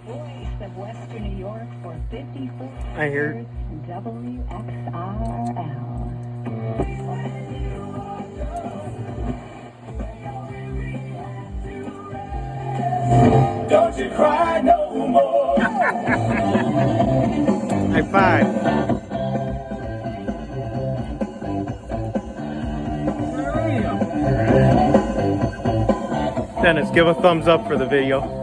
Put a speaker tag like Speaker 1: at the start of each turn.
Speaker 1: Voice of Western New York for 54
Speaker 2: I hear
Speaker 1: WXRL.
Speaker 3: Don't you cry no more.
Speaker 2: high five. Dennis, give a thumbs up for the video.